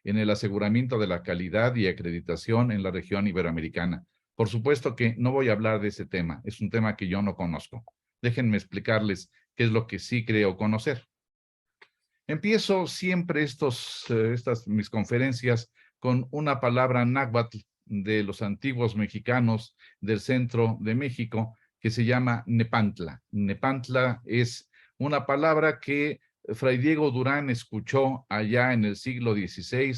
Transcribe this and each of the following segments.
en el aseguramiento de la calidad y acreditación en la región iberoamericana. Por supuesto que no voy a hablar de ese tema, es un tema que yo no conozco. Déjenme explicarles qué es lo que sí creo conocer. Empiezo siempre estas mis conferencias con una palabra náhuatl de los antiguos mexicanos del centro de México que se llama Nepantla. Nepantla es una palabra que Fray Diego Durán escuchó allá en el siglo XVI,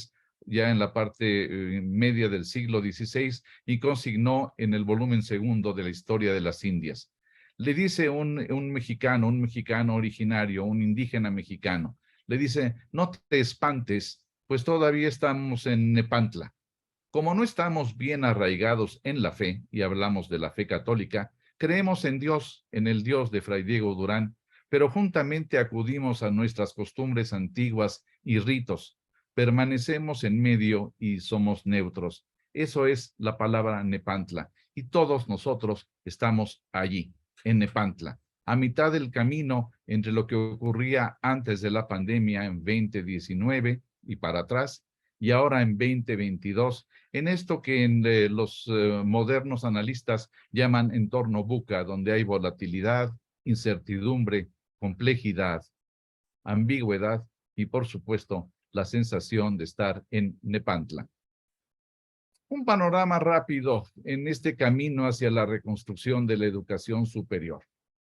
ya en la parte media del siglo XVI, y consignó en el volumen segundo de la Historia de las Indias. Le dice un mexicano originario, un indígena mexicano, le dice, no te espantes, pues todavía estamos en Nepantla. Como no estamos bien arraigados en la fe, y hablamos de la fe católica, creemos en Dios, en el Dios de Fray Diego Durán, pero juntamente acudimos a nuestras costumbres antiguas y ritos. Permanecemos en medio y somos neutros. Eso es la palabra Nepantla, y todos nosotros estamos allí, en Nepantla, a mitad del camino entre lo que ocurría antes de la pandemia en 2019 y para atrás, y ahora en 2022, en esto que los modernos analistas llaman entorno VUCA, donde hay volatilidad, incertidumbre, complejidad, ambigüedad y, por supuesto, la sensación de estar en Nepantla. Un panorama rápido en este camino hacia la reconstrucción de la educación superior.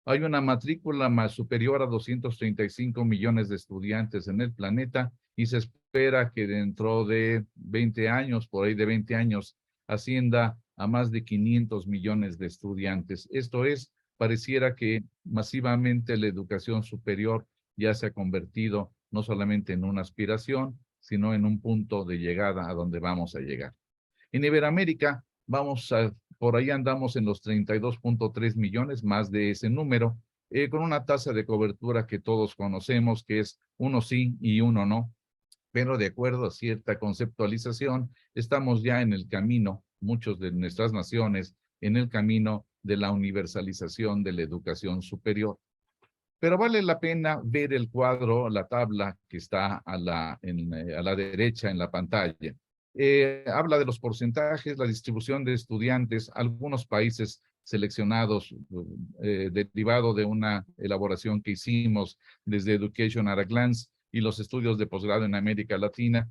Hay una matrícula más superior a 235 millones de estudiantes en el planeta y se espera que dentro de 20 años, por ahí de 20 años, ascienda a más de 500 millones de estudiantes. Esto es, pareciera que masivamente la educación superior ya se ha convertido no solamente en una aspiración, sino en un punto de llegada a donde vamos a llegar. En Iberoamérica, por ahí andamos en los 32.3 millones, más de ese número, con una tasa de cobertura que todos conocemos, que es uno sí y uno no, pero de acuerdo a cierta conceptualización, estamos ya en el camino, muchos de nuestras naciones, en el camino de la universalización de la educación superior. Pero vale la pena ver el cuadro, la tabla que está a la derecha en la pantalla. Habla de los porcentajes, la distribución de estudiantes, algunos países seleccionados derivado de una elaboración que hicimos desde Education at a Glance y los estudios de posgrado en América Latina,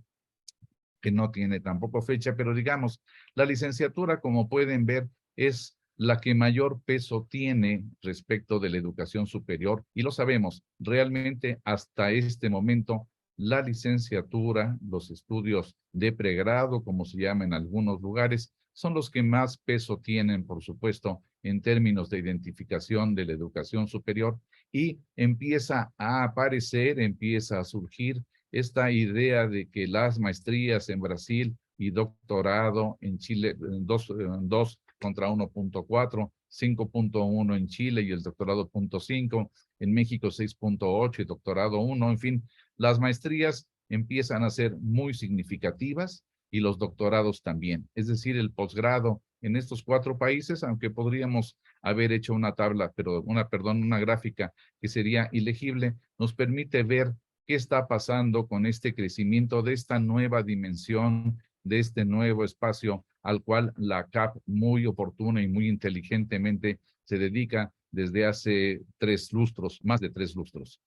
que no tiene tampoco fecha, pero digamos, la licenciatura, como pueden ver, es la que mayor peso tiene respecto de la educación superior, y lo sabemos, realmente hasta este momento, la licenciatura, los estudios de pregrado, como se llama en algunos lugares, son los que más peso tienen, por supuesto, en términos de identificación de la educación superior, y empieza a aparecer, empieza a surgir esta idea de que las maestrías en Brasil y doctorado en Chile, 2 contra 1.4, 5.1 en Chile y el doctorado 0.5, en México 6.8 y doctorado 1, en fin, las maestrías empiezan a ser muy significativas y los doctorados también. Es decir, el posgrado en estos 4 países, aunque podríamos haber hecho una tabla, una gráfica que sería ilegible, nos permite ver qué está pasando con este crecimiento de esta nueva dimensión, de este nuevo espacio al cual la CAP muy oportuna y muy inteligentemente se dedica desde hace 3 lustros, más de 3 lustros.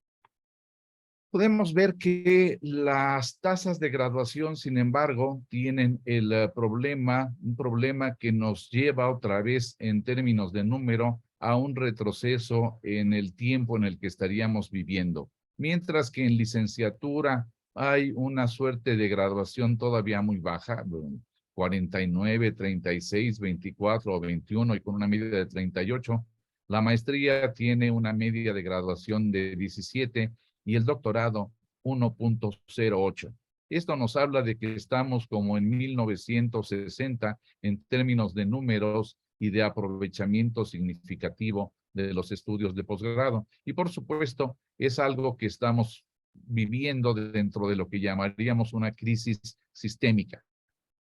Podemos ver que las tasas de graduación, sin embargo, tienen un problema que nos lleva otra vez en términos de número a un retroceso en el tiempo en el que estaríamos viviendo. Mientras que en licenciatura hay una suerte de graduación todavía muy baja, 49, 36, 24 o 21 y con una media de 38. La maestría tiene una media de graduación de 17 y el doctorado 1.08. Esto nos habla de que estamos como en 1960 en términos de números y de aprovechamiento significativo de los estudios de posgrado. Y por supuesto, es algo que estamos viviendo dentro de lo que llamaríamos una crisis sistémica.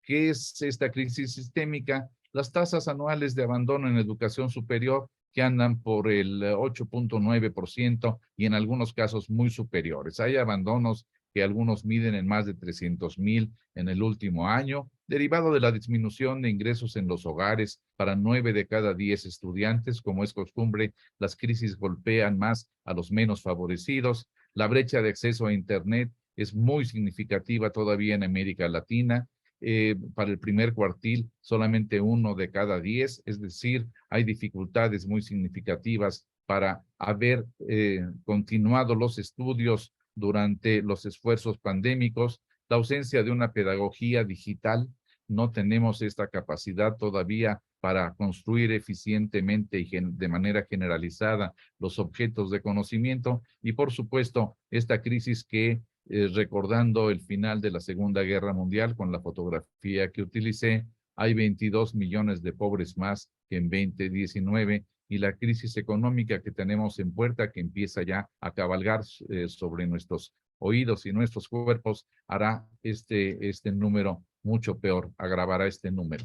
¿Qué es esta crisis sistémica? Las tasas anuales de abandono en educación superior que andan por el 8.9% y en algunos casos muy superiores. Hay abandonos que algunos miden en más de 300,000 en el último año, derivado de la disminución de ingresos en los hogares para 9 de cada 10 estudiantes. Como es costumbre, las crisis golpean más a los menos favorecidos. La brecha de acceso a Internet es muy significativa todavía en América Latina. Para el primer cuartil, solamente 1 de cada 10, es decir, hay dificultades muy significativas para haber continuado los estudios durante los esfuerzos pandémicos, la ausencia de una pedagogía digital. No tenemos esta capacidad todavía para construir eficientemente y de manera generalizada los objetos de conocimiento, y por supuesto esta crisis que, recordando el final de la Segunda Guerra Mundial con la fotografía que utilicé, hay 22 millones de pobres más que en 2019, y la crisis económica que tenemos en puerta, que empieza ya a cabalgar sobre nuestros oídos y nuestros cuerpos, hará este número mucho peor, agravará este número.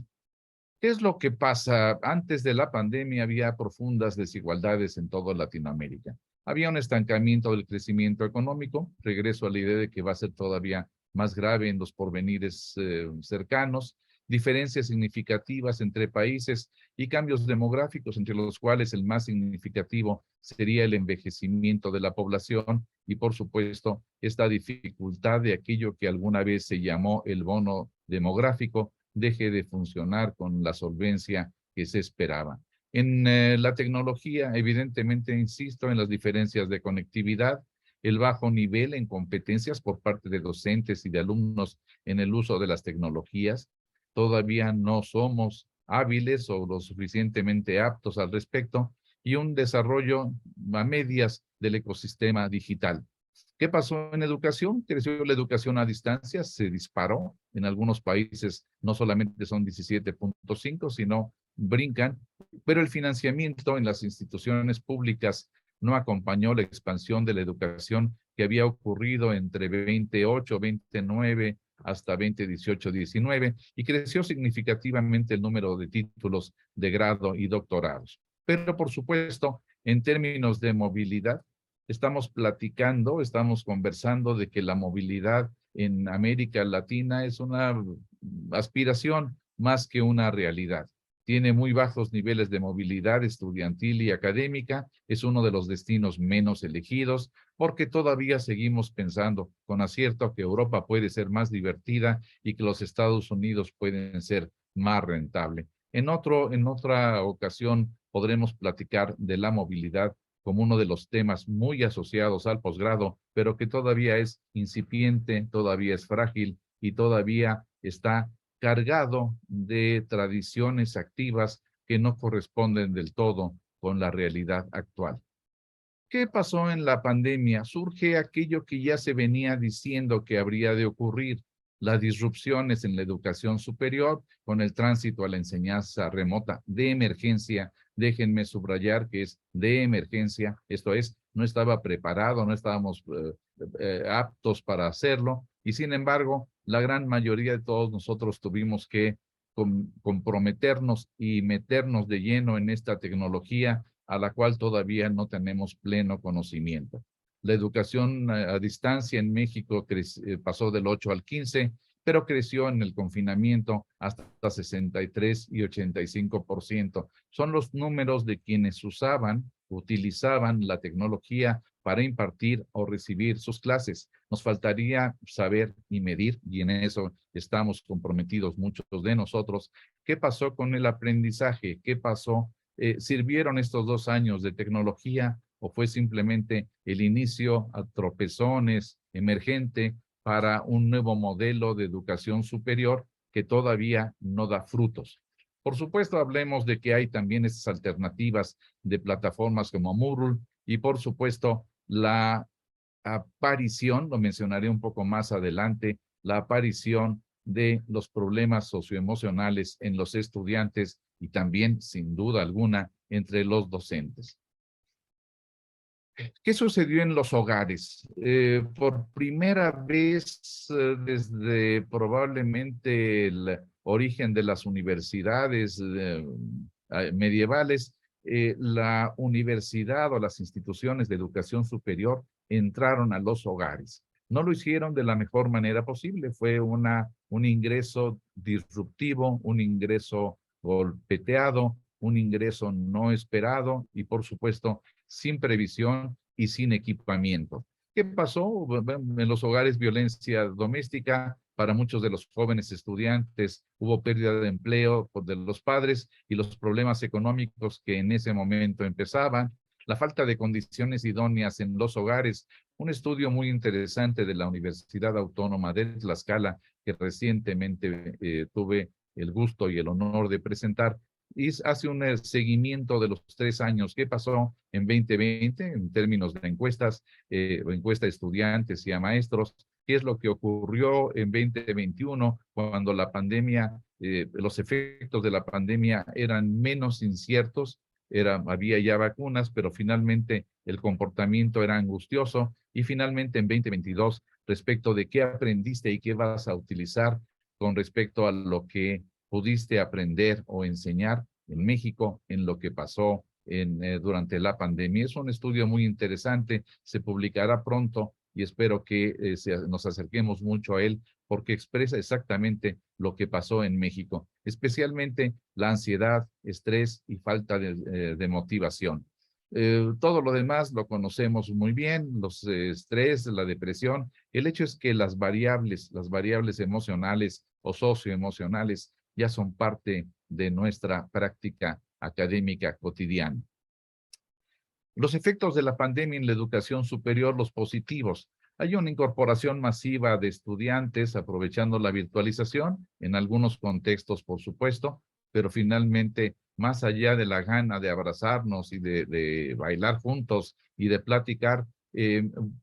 ¿Qué es lo que pasa? Antes de la pandemia había profundas desigualdades en toda Latinoamérica. Había un estancamiento del crecimiento económico. Regreso a la idea de que va a ser todavía más grave en los porvenires cercanos. Diferencias significativas entre países y cambios demográficos, entre los cuales el más significativo sería el envejecimiento de la población y, por supuesto, esta dificultad de aquello que alguna vez se llamó el bono demográfico deje de funcionar con la solvencia que se esperaba. En la tecnología, evidentemente, insisto en las diferencias de conectividad, el bajo nivel en competencias por parte de docentes y de alumnos en el uso de las tecnologías. Todavía no somos hábiles o lo suficientemente aptos al respecto, y un desarrollo a medias del ecosistema digital. ¿Qué pasó en educación? Creció la educación a distancia, se disparó. En algunos países no solamente son 17.5, sino brincan, pero el financiamiento en las instituciones públicas no acompañó la expansión de la educación que había ocurrido entre 28, 29 hasta 2018, 19, y creció significativamente el número de títulos de grado y doctorados. Pero por supuesto, en términos de movilidad, estamos conversando de que la movilidad en América Latina es una aspiración más que una realidad. Tiene muy bajos niveles de movilidad estudiantil y académica, es uno de los destinos menos elegidos, porque todavía seguimos pensando con acierto que Europa puede ser más divertida y que los Estados Unidos pueden ser más rentable. En otra ocasión podremos platicar de la movilidad como uno de los temas muy asociados al posgrado, pero que todavía es incipiente, todavía es frágil y todavía está cargado de tradiciones activas que no corresponden del todo con la realidad actual. ¿Qué pasó en la pandemia? Surge aquello que ya se venía diciendo que habría de ocurrir, las disrupciones en la educación superior con el tránsito a la enseñanza remota de emergencia. Déjenme subrayar que es de emergencia, esto es, no estaba preparado, no estábamos aptos para hacerlo, y sin embargo, la gran mayoría de todos nosotros tuvimos que comprometernos y meternos de lleno en esta tecnología a la cual todavía no tenemos pleno conocimiento. La educación a distancia en México pasó del 8 al 15, pero creció en el confinamiento hasta 63 y 85%. Son los números de quienes utilizaban la tecnología para impartir o recibir sus clases. Nos faltaría saber y medir, y en eso estamos comprometidos muchos de nosotros, qué pasó con el aprendizaje, qué pasó. ¿Sirvieron estos 2 años de tecnología o fue simplemente el inicio a tropezones emergente para un nuevo modelo de educación superior que todavía no da frutos? Por supuesto, hablemos de que hay también estas alternativas de plataformas como Moodle, y por supuesto la aparición, lo mencionaré un poco más adelante, la aparición de los problemas socioemocionales en los estudiantes y también, sin duda alguna, entre los docentes. ¿Qué sucedió en los hogares? Por primera vez desde probablemente el origen de las universidades medievales, la universidad o las instituciones de educación superior entraron a los hogares. No lo hicieron de la mejor manera posible. Fue un ingreso disruptivo, un ingreso golpeteado, un ingreso no esperado y, por supuesto, sin previsión y sin equipamiento. ¿Qué pasó? En los hogares, violencia doméstica. Para muchos de los jóvenes estudiantes hubo pérdida de empleo de los padres y los problemas económicos que en ese momento empezaban, la falta de condiciones idóneas en los hogares. Un estudio muy interesante de la Universidad Autónoma de Tlaxcala, que recientemente tuve el gusto y el honor de presentar, y hace un seguimiento de los 3 años. ¿Qué pasó en 2020 en términos de encuestas, encuesta a estudiantes y a maestros? ¿Qué es lo que ocurrió en 2021 cuando la pandemia, los efectos de la pandemia eran menos inciertos? Había ya vacunas, pero finalmente el comportamiento era angustioso. Y finalmente en 2022, respecto de qué aprendiste y qué vas a utilizar con respecto a lo que pudiste aprender o enseñar en México en lo que pasó durante la pandemia. Es un estudio muy interesante, se publicará pronto y espero que nos acerquemos mucho a él porque expresa exactamente lo que pasó en México, especialmente la ansiedad, estrés y falta de motivación. Todo lo demás lo conocemos muy bien, los estrés, la depresión. El hecho es que las variables emocionales o socioemocionales ya son parte de nuestra práctica académica cotidiana. Los efectos de la pandemia en la educación superior, los positivos. Hay una incorporación masiva de estudiantes aprovechando la virtualización, en algunos contextos, por supuesto, pero finalmente, más allá de la gana de abrazarnos y de bailar juntos y de platicar,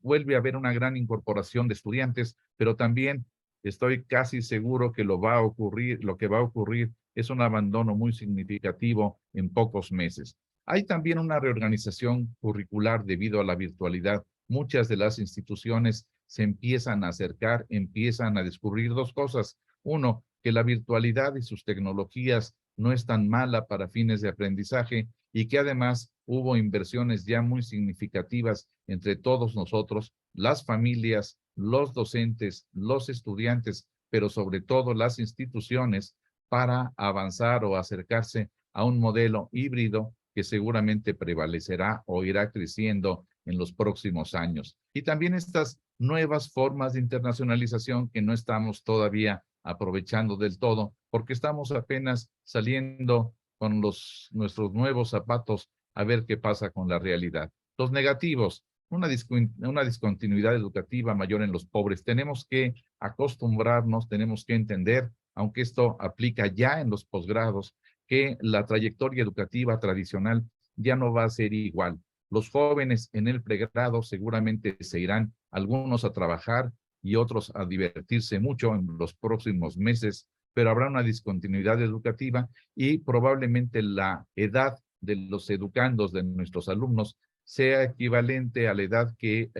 vuelve a haber una gran incorporación de estudiantes, pero también estoy casi seguro que lo que va a ocurrir es un abandono muy significativo en pocos meses. Hay también una reorganización curricular debido a la virtualidad. Muchas de las instituciones se empiezan a acercar, empiezan a descubrir dos cosas. Uno, que la virtualidad y sus tecnologías no es tan mala para fines de aprendizaje y que además hubo inversiones ya muy significativas entre todos nosotros, las familias, los docentes, los estudiantes, pero sobre todo las instituciones, para avanzar o acercarse a un modelo híbrido que seguramente prevalecerá o irá creciendo en los próximos años. Y también estas nuevas formas de internacionalización que no estamos todavía aprovechando del todo, porque estamos apenas saliendo con nuestros nuevos zapatos a ver qué pasa con la realidad. Los negativos, una discontinuidad educativa mayor en los pobres. Tenemos que acostumbrarnos, tenemos que entender, aunque esto aplica ya en los posgrados, que la trayectoria educativa tradicional ya no va a ser igual. Los jóvenes en el pregrado seguramente se irán, algunos a trabajar y otros a divertirse mucho en los próximos meses, pero habrá una discontinuidad educativa y probablemente la edad de los educandos, de nuestros alumnos, sea equivalente a la edad que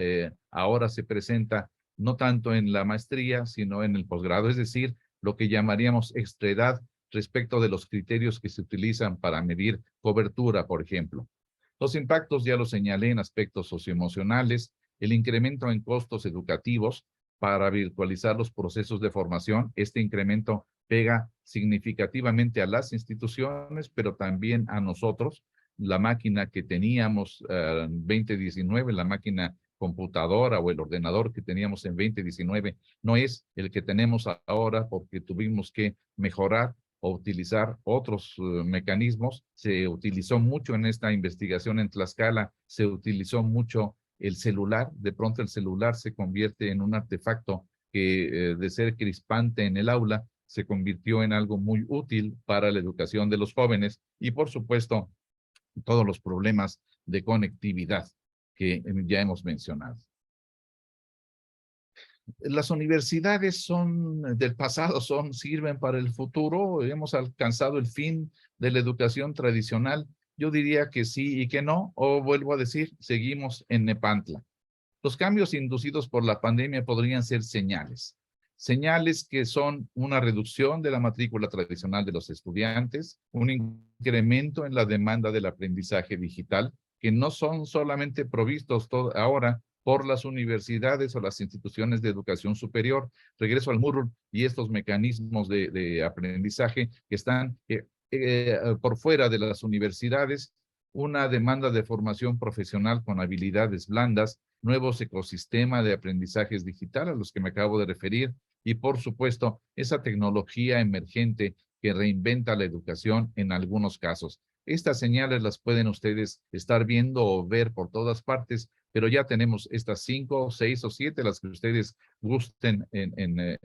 ahora se presenta no tanto en la maestría, sino en el posgrado, es decir, lo que llamaríamos extraedad respecto de los criterios que se utilizan para medir cobertura, por ejemplo. Los impactos ya los señalé en aspectos socioemocionales, el incremento en costos educativos para virtualizar los procesos de formación. Este incremento pega significativamente a las instituciones, pero también a nosotros. La máquina que teníamos en 2019, la máquina computadora o el ordenador que teníamos en 2019, no es el que tenemos ahora porque tuvimos que mejorar o utilizar otros mecanismos. Se utilizó mucho en esta investigación en Tlaxcala, se utilizó mucho el celular. De pronto el celular se convierte en un artefacto que de ser crispante en el aula, se convirtió en algo muy útil para la educación de los jóvenes y, por supuesto, todos los problemas de conectividad que ya hemos mencionado. Las universidades son del pasado, sirven para el futuro. Hemos alcanzado el fin de la educación tradicional. Yo diría que sí y que no, o vuelvo a decir, seguimos en Nepantla. Los cambios inducidos por la pandemia podrían ser señales que son una reducción de la matrícula tradicional de los estudiantes, un incremento en la demanda del aprendizaje digital, que no son solamente provistos ahora por las universidades o las instituciones de educación superior. Regreso al MOOC y estos mecanismos de aprendizaje que están por fuera de las universidades, una demanda de formación profesional con habilidades blandas, nuevos ecosistemas de aprendizajes digital a los que me acabo de referir, y por supuesto, esa tecnología emergente que reinventa la educación en algunos casos. Estas señales las pueden ustedes estar viendo o ver por todas partes, pero ya tenemos estas 5, 6 o 7, las que ustedes gusten en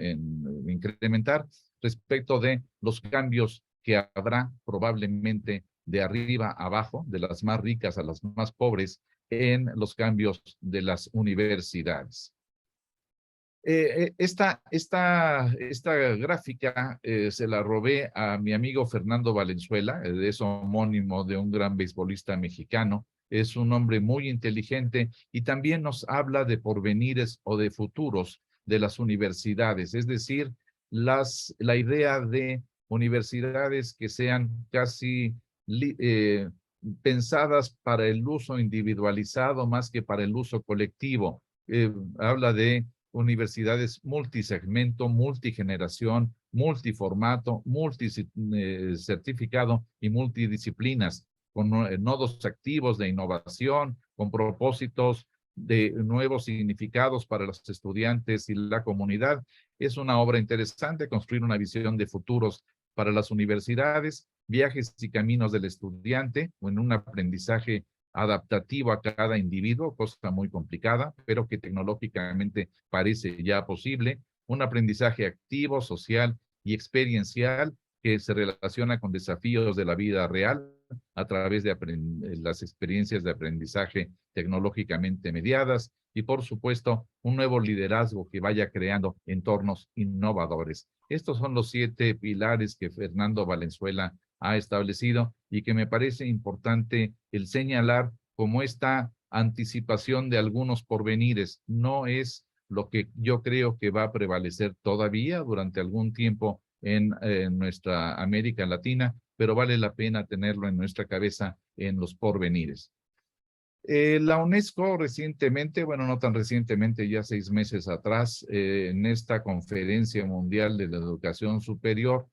incrementar respecto de los cambios que habrá probablemente de arriba a abajo, de las más ricas a las más pobres, en los cambios de las universidades. Esta gráfica se la robé a mi amigo Fernando Valenzuela, es homónimo de un gran beisbolista mexicano. Es un hombre muy inteligente y también nos habla de porvenires o de futuros de las universidades, es decir, la idea de universidades que sean casi pensadas para el uso individualizado más que para el uso colectivo. Habla de universidades multisegmento, multigeneración, multiformato, multicertificado y multidisciplinas, con nodos activos de innovación, con propósitos de nuevos significados para los estudiantes y la comunidad. Es una obra interesante construir una visión de futuros para las universidades, viajes y caminos del estudiante, en un aprendizaje adaptativo a cada individuo, cosa muy complicada, pero que tecnológicamente parece ya posible, un aprendizaje activo, social y experiencial que se relaciona con desafíos de la vida real a través de las experiencias de aprendizaje tecnológicamente mediadas y, por supuesto, un nuevo liderazgo que vaya creando entornos innovadores. Estos son los 7 pilares que Fernando Valenzuela ha establecido y que me parece importante el señalar como esta anticipación de algunos porvenires. No es lo que yo creo que va a prevalecer todavía durante algún tiempo en nuestra América Latina, pero vale la pena tenerlo en nuestra cabeza en los porvenires. La UNESCO recientemente, bueno, no tan recientemente, ya 6 meses atrás, en esta Conferencia Mundial de la Educación Superior,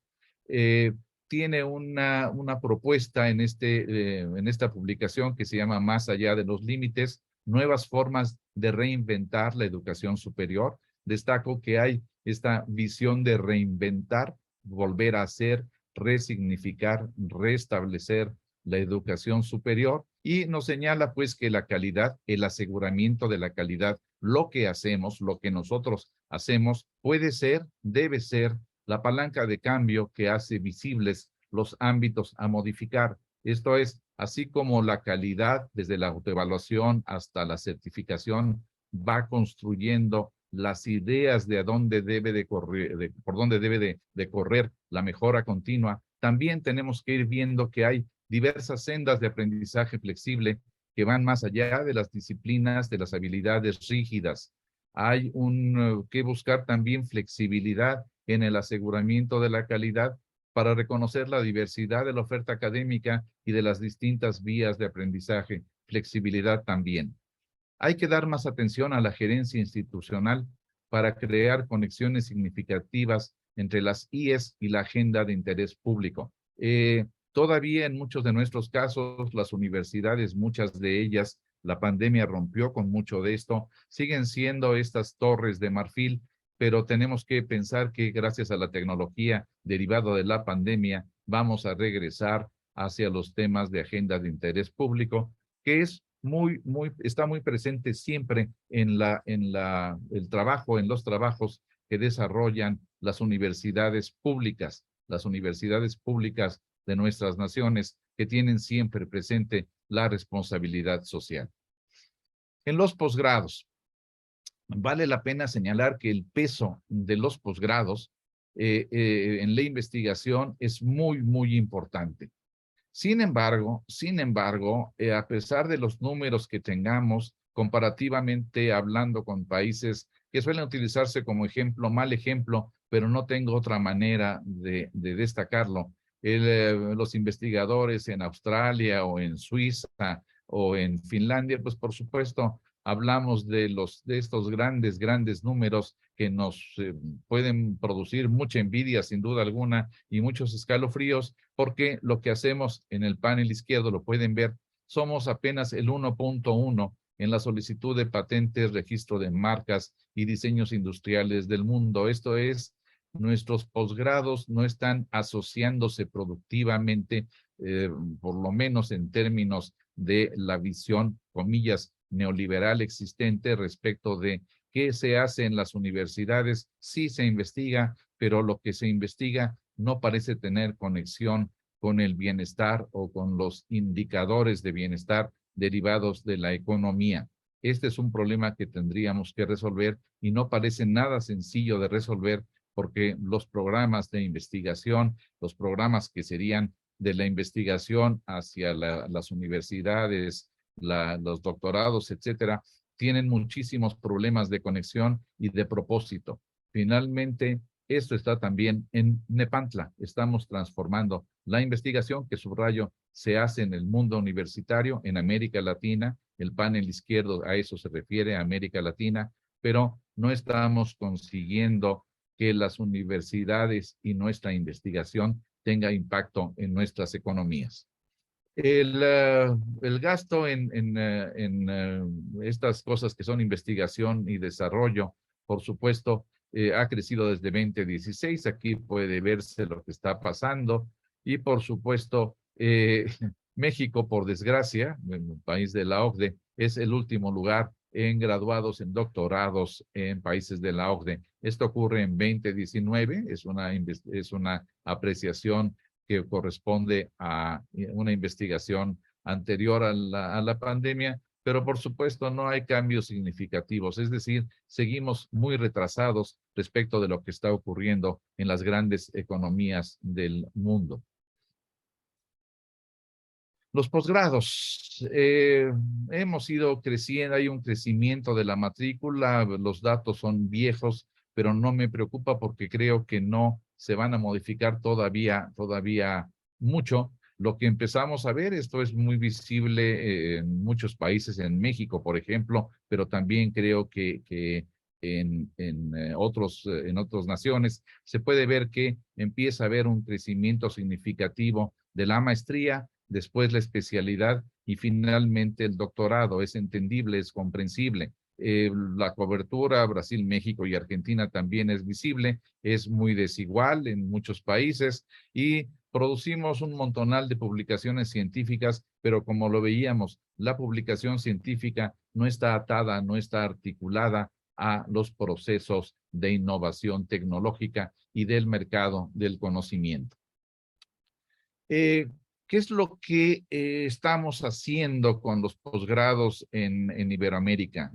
tiene una propuesta en esta publicación que se llama Más allá de los límites, nuevas formas de reinventar la educación superior. Destaco que hay esta visión de reinventar, volver a hacer, resignificar, restablecer la educación superior y nos señala pues que la calidad, el aseguramiento de la calidad, lo que hacemos, lo que nosotros hacemos, puede ser, debe ser la palanca de cambio que hace visibles los ámbitos a modificar. Esto es, así como la calidad desde la autoevaluación hasta la certificación va construyendo las ideas de a dónde debe de correr, por dónde debe de correr la mejora continua, también tenemos que ir viendo que hay diversas sendas de aprendizaje flexible que van más allá de las disciplinas, de las habilidades rígidas. Hay que buscar también flexibilidad en el aseguramiento de la calidad para reconocer la diversidad de la oferta académica y de las distintas vías de aprendizaje. Flexibilidad también. Hay que dar más atención a la gerencia institucional para crear conexiones significativas entre las IES y la agenda de interés público. Todavía en muchos de nuestros casos, las universidades, muchas de ellas, la pandemia rompió con mucho de esto, siguen siendo estas torres de marfil, pero tenemos que pensar que gracias a la tecnología derivada de la pandemia, vamos a regresar hacia los temas de agenda de interés público, que es está muy presente siempre en el trabajo, en los trabajos que desarrollan las universidades públicas de nuestras naciones, que tienen siempre presente la responsabilidad social. En los posgrados, vale la pena señalar que el peso de los posgrados en la investigación es muy importante. Sin embargo, a pesar de los números que tengamos, comparativamente hablando con países que suelen utilizarse como ejemplo, mal ejemplo, pero no tengo otra manera de destacarlo. Los investigadores en Australia o en Suiza o en Finlandia, pues por supuesto, hablamos de estos grandes números que nos pueden producir mucha envidia, sin duda alguna, y muchos escalofríos, porque lo que hacemos en el panel izquierdo, lo pueden ver, somos apenas el 1.1 en la solicitud de patentes, registro de marcas y diseños industriales del mundo. Esto es, nuestros posgrados no están asociándose productivamente, eh, por lo menos en términos de la visión, comillas, neoliberal existente respecto de qué se hace en las universidades. Sí se investiga, pero lo que se investiga no parece tener conexión con el bienestar o con los indicadores de bienestar derivados de la economía. Este es un problema que tendríamos que resolver y no parece nada sencillo de resolver porque los programas de investigación, los programas que serían de la investigación hacia las universidades, los doctorados, etcétera, tienen muchísimos problemas de conexión y de propósito. Finalmente, esto está también en Nepantla. Estamos transformando la investigación que, subrayo, se hace en el mundo universitario, en América Latina. El panel izquierdo a eso se refiere, a América Latina, pero no estamos consiguiendo que las universidades y nuestra investigación tenga impacto en nuestras economías. El gasto en estas cosas que son investigación y desarrollo, por supuesto, ha crecido desde 2016. Aquí puede verse lo que está pasando. Y por supuesto, México, por desgracia, el país de la OCDE, es el último lugar en graduados, en doctorados en países de la OCDE. Esto ocurre en 2019, es una apreciación que corresponde a una investigación anterior a la pandemia, pero por supuesto no hay cambios significativos, es decir, seguimos muy retrasados respecto de lo que está ocurriendo en las grandes economías del mundo. Los posgrados, hemos ido creciendo, hay un crecimiento de la matrícula, los datos son viejos, pero no me preocupa porque creo que no se van a modificar todavía mucho. Lo que empezamos a ver, esto es muy visible en muchos países, en México, por ejemplo, pero también creo que en otras naciones, se puede ver que empieza a haber un crecimiento significativo de la maestría, después la especialidad y finalmente el doctorado. Es entendible, es comprensible. La cobertura, Brasil, México y Argentina también es visible, es muy desigual en muchos países y producimos un montonal de publicaciones científicas, pero como lo veíamos, la publicación científica no está atada, no está articulada a los procesos de innovación tecnológica y del mercado del conocimiento. ¿Qué es lo que estamos haciendo con los posgrados en Iberoamérica?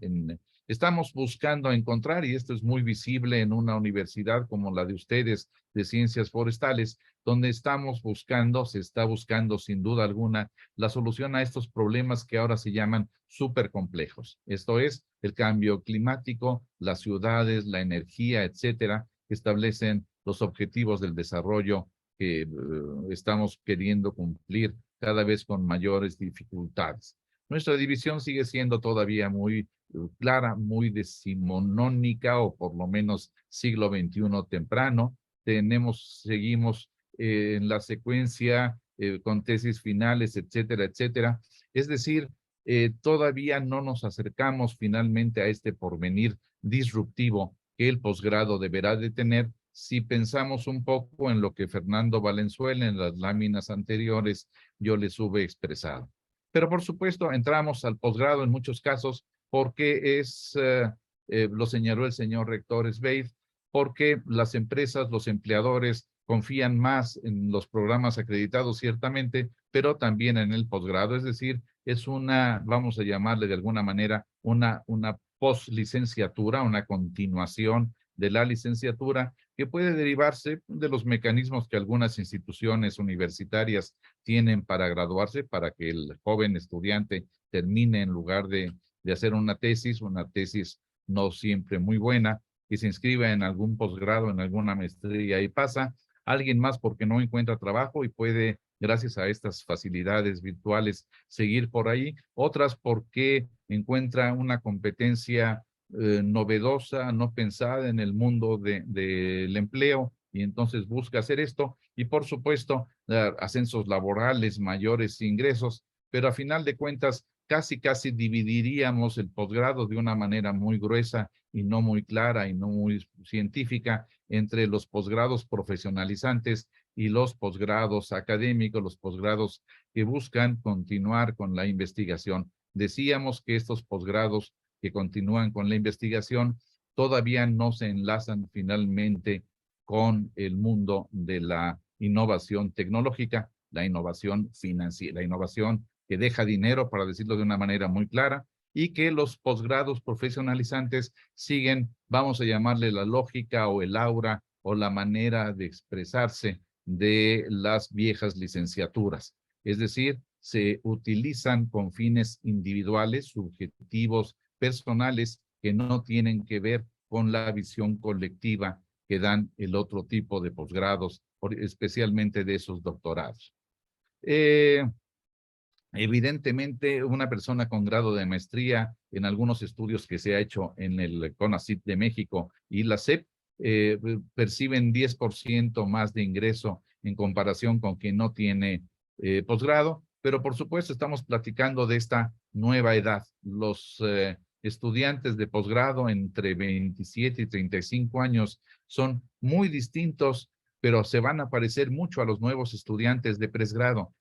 Estamos buscando encontrar, y esto es muy visible en una universidad como la de ustedes, de Ciencias Forestales, donde se está buscando sin duda alguna la solución a estos problemas que ahora se llaman súper complejos. Esto es el cambio climático, las ciudades, la energía, etcétera, que establecen los objetivos del desarrollo que estamos queriendo cumplir cada vez con mayores dificultades. Nuestra división sigue siendo todavía muy clara, muy decimonónica, o por lo menos siglo XXI temprano. Seguimos en la secuencia con tesis finales, etcétera, etcétera. Es decir, todavía no nos acercamos finalmente a este porvenir disruptivo que el posgrado deberá de tener. Si pensamos un poco en lo que Fernando Valenzuela en las láminas anteriores yo les hube expresado. Pero por supuesto entramos al posgrado en muchos casos porque lo señaló el señor rector Sveig, porque las empresas, los empleadores confían más en los programas acreditados ciertamente, pero también en el posgrado. Es decir, es vamos a llamarle de alguna manera, una postlicenciatura, una continuación de la licenciatura que puede derivarse de los mecanismos que algunas instituciones universitarias tienen para graduarse, para que el joven estudiante termine en lugar de hacer una tesis no siempre muy buena, que se inscriba en algún posgrado, en alguna maestría y pasa alguien más porque no encuentra trabajo y puede gracias a estas facilidades virtuales, seguir por ahí. Otras porque encuentra una competencia novedosa, no pensada en el mundo del empleo, y entonces busca hacer esto. Y por supuesto, ascensos laborales, mayores ingresos, pero a final de cuentas, casi dividiríamos el posgrado de una manera muy gruesa y no muy clara y no muy científica entre los posgrados profesionalizantes y los posgrados académicos, los posgrados que buscan continuar con la investigación. Decíamos que estos posgrados que continúan con la investigación todavía no se enlazan finalmente con el mundo de la innovación tecnológica, la innovación financiera, la innovación que deja dinero, para decirlo de una manera muy clara, y que los posgrados profesionalizantes siguen, vamos a llamarle la lógica o el aura o la manera de expresarse de las viejas licenciaturas. Es decir, se utilizan con fines individuales, subjetivos, personales, que no tienen que ver con la visión colectiva que dan el otro tipo de posgrados, especialmente de esos doctorados. Evidentemente, una persona con grado de maestría en algunos estudios que se ha hecho en el CONACYT de México y la SEP, perciben 10% más de ingreso en comparación con quien no tiene posgrado, pero por supuesto estamos platicando de esta nueva edad. Los estudiantes de posgrado entre 27 y 35 años son muy distintos, pero se van a parecer mucho a los nuevos estudiantes de pregrado,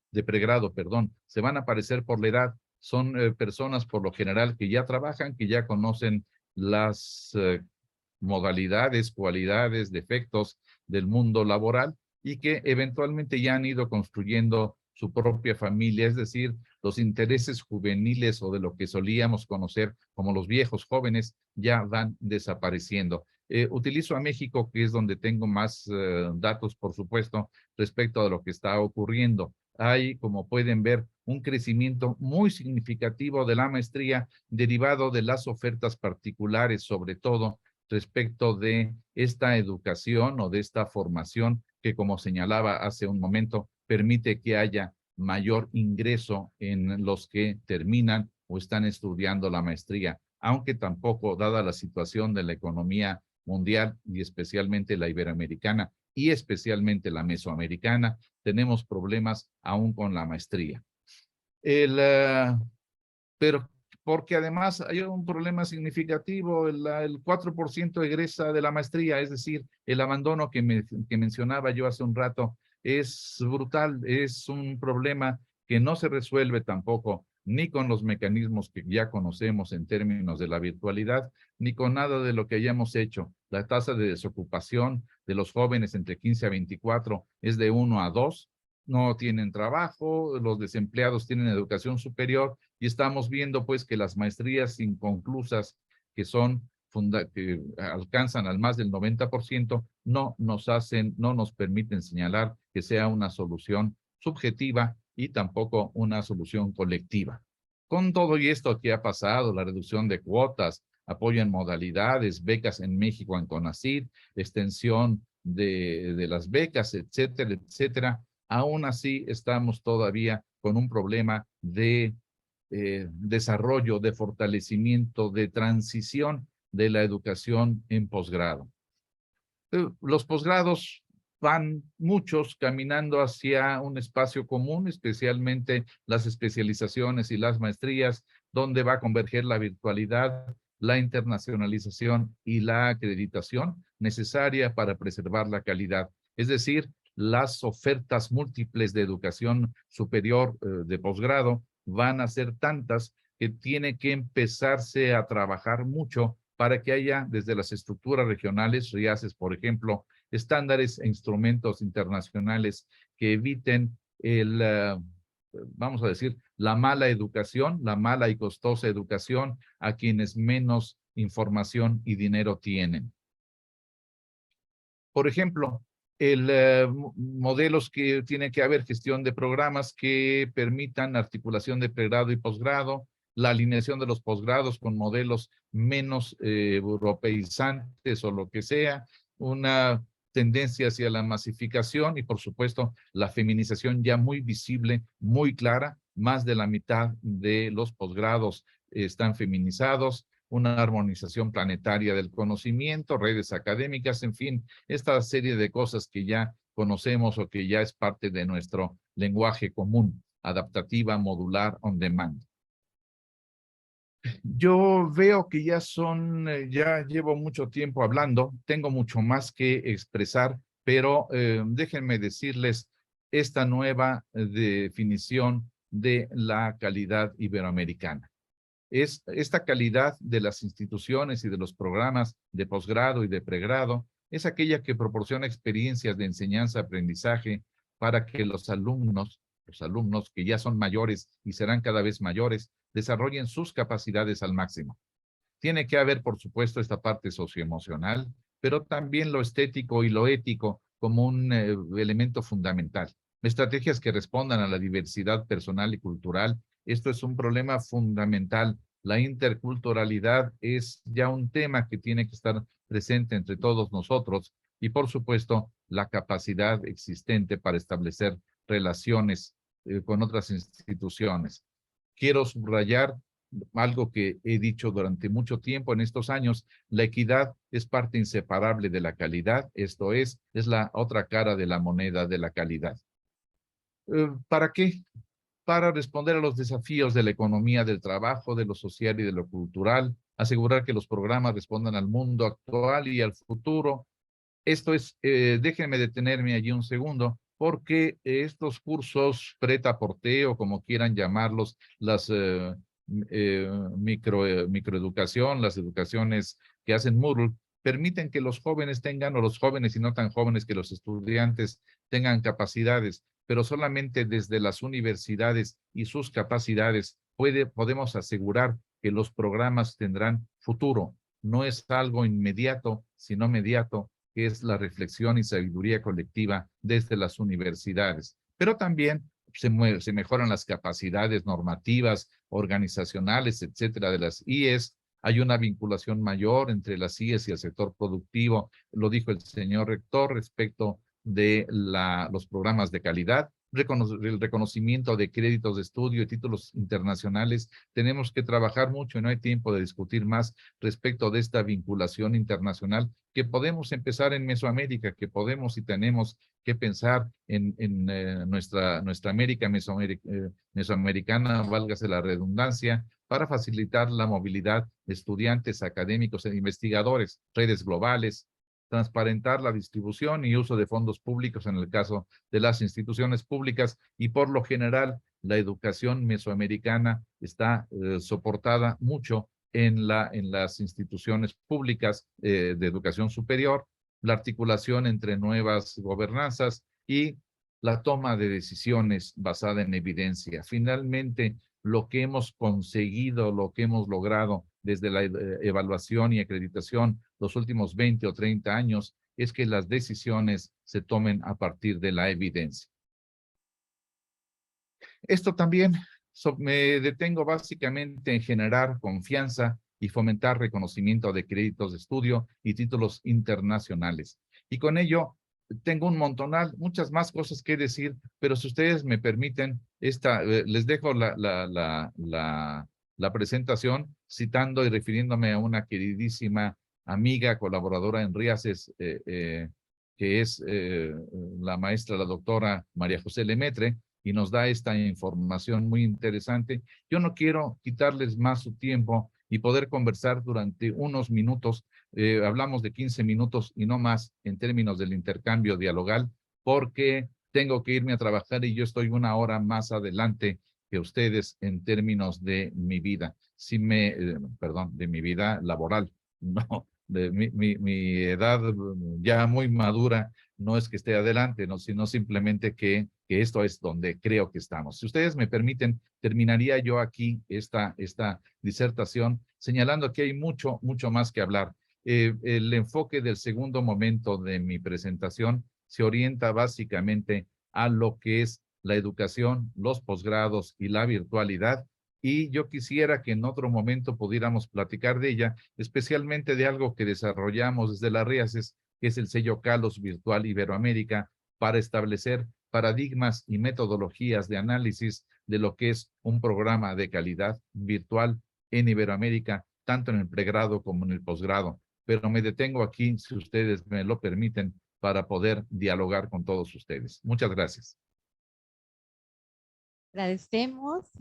perdón, se van a parecer por la edad. Son personas por lo general que ya trabajan, que ya conocen las modalidades, cualidades, defectos del mundo laboral y que eventualmente ya han ido construyendo su propia familia, es decir, los intereses juveniles o de lo que solíamos conocer como los viejos jóvenes ya van desapareciendo. Utilizo a México, que es donde tengo más datos, por supuesto, respecto a lo que está ocurriendo. Hay, como pueden ver, un crecimiento muy significativo de la maestría derivado de las ofertas particulares, sobre todo respecto de esta educación o de esta formación que, como señalaba hace un momento, permite que haya mayor ingreso en los que terminan o están estudiando la maestría, aunque tampoco, dada la situación de la economía mundial y especialmente la iberoamericana y especialmente la mesoamericana, tenemos problemas aún con la maestría. Pero porque además hay un problema significativo, el 4% egresa de la maestría, es decir, el abandono que mencionaba yo hace un rato es brutal, es un problema que no se resuelve tampoco ni con los mecanismos que ya conocemos en términos de la virtualidad, ni con nada de lo que hayamos hecho. La tasa de desocupación de los jóvenes entre 15 a 24 es de 1 a 2, no tienen trabajo, los desempleados tienen educación superior y estamos viendo pues que las maestrías inconclusas que son que alcanzan al más del 90%, no nos permiten señalar que sea una solución subjetiva y tampoco una solución colectiva. Con todo y esto que ha pasado, la reducción de cuotas, apoyo en modalidades, becas en México en CONACYT, extensión de las becas, etcétera, etcétera, aún así estamos todavía con un problema de desarrollo, de fortalecimiento, de transición de la educación en posgrado. Los posgrados van muchos caminando hacia un espacio común, especialmente las especializaciones y las maestrías, donde va a converger la virtualidad, la internacionalización y la acreditación necesaria para preservar la calidad. Es decir, las ofertas múltiples de educación superior de posgrado van a ser tantas que tiene que empezarse a trabajar mucho para que haya desde las estructuras regionales, RIACES, por ejemplo, estándares e instrumentos internacionales que eviten vamos a decir, la mala educación, la mala y costosa educación a quienes menos información y dinero tienen. Por ejemplo, modelos que tiene que haber gestión de programas que permitan articulación de pregrado y posgrado, la alineación de los posgrados con modelos menos europeizantes o lo que sea, una tendencia hacia la masificación y, por supuesto, la feminización ya muy visible, muy clara. Más de la mitad de los posgrados están feminizados, una armonización planetaria del conocimiento, redes académicas, en fin, esta serie de cosas que ya conocemos o que ya es parte de nuestro lenguaje común, adaptativa, modular, on demand. Yo veo que ya llevo mucho tiempo hablando, tengo mucho más que expresar, pero déjenme decirles esta nueva definición de la calidad iberoamericana. Es esta calidad de las instituciones y de los programas de posgrado y de pregrado, es aquella que proporciona experiencias de enseñanza-aprendizaje para que los alumnos que ya son mayores y serán cada vez mayores, desarrollen sus capacidades al máximo. Tiene que haber, por supuesto, esta parte socioemocional, pero también lo estético y lo ético como un elemento fundamental. Estrategias que respondan a la diversidad personal y cultural. Esto es un problema fundamental. La interculturalidad es ya un tema que tiene que estar presente entre todos nosotros y, por supuesto, la capacidad existente para establecer relaciones con otras instituciones. Quiero subrayar algo que he dicho durante mucho tiempo en estos años: la equidad es parte inseparable de la calidad, esto es la otra cara de la moneda de la calidad. ¿Para qué? Para responder a los desafíos de la economía del trabajo, de lo social y de lo cultural, asegurar que los programas respondan al mundo actual y al futuro. Esto es, déjenme detenerme allí un segundo, porque estos cursos prêt-à-porter, o como quieran llamarlos, las microeducación, las educaciones que hacen Moodle, permiten que los jóvenes tengan, o los jóvenes y no tan jóvenes, que los estudiantes tengan capacidades, pero solamente desde las universidades y sus capacidades podemos asegurar que los programas tendrán futuro. No es algo inmediato, sino mediato, que es la reflexión y sabiduría colectiva desde las universidades. Pero también se mejoran las capacidades normativas, organizacionales, etcétera, de las IES. Hay una vinculación mayor entre las IES y el sector productivo, lo dijo el señor rector, respecto de los programas de calidad, el reconocimiento de créditos de estudio y títulos internacionales. Tenemos que trabajar mucho y no hay tiempo de discutir más respecto de esta vinculación internacional que podemos empezar en Mesoamérica, que podemos y tenemos que pensar en nuestra América mesoamericana, válgase la redundancia, para facilitar la movilidad de estudiantes, académicos e investigadores, redes globales, transparentar la distribución y uso de fondos públicos en el caso de las instituciones públicas, y por lo general la educación mesoamericana está soportada mucho en las instituciones públicas de educación superior, la articulación entre nuevas gobernanzas y la toma de decisiones basada en evidencia. Finalmente, lo que hemos conseguido, lo que hemos logrado desde la evaluación y acreditación los últimos 20 o 30 años es que las decisiones se tomen a partir de la evidencia. Esto también me detengo básicamente en generar confianza y fomentar reconocimiento de créditos de estudio y títulos internacionales. Y con ello tengo un montonal, muchas más cosas que decir, pero si ustedes me permiten, les dejo la presentación citando y refiriéndome a una queridísima amiga, colaboradora en RIACES, que es la maestra, la doctora María José Lemaitre, y nos da esta información muy interesante. Yo no quiero quitarles más su tiempo y poder conversar durante unos minutos. Hablamos de 15 minutos y no más en términos del intercambio dialogal, porque tengo que irme a trabajar y yo estoy una hora más adelante que ustedes en términos de mi vida. Perdón, de mi vida laboral, no, de mi edad ya muy madura. No es que esté adelante, no, sino simplemente que esto es donde creo que estamos. Si ustedes me permiten, terminaría yo aquí esta disertación señalando que hay mucho más que hablar. El enfoque del segundo momento de mi presentación se orienta básicamente a lo que es la educación, los posgrados y la virtualidad, y yo quisiera que en otro momento pudiéramos platicar de ella, especialmente de algo que desarrollamos desde la RIACES, que es el sello Kalos Virtual Iberoamérica, para establecer paradigmas y metodologías de análisis de lo que es un programa de calidad virtual en Iberoamérica, tanto en el pregrado como en el posgrado. Pero me detengo aquí, si ustedes me lo permiten, para poder dialogar con todos ustedes. Muchas gracias. Agradecemos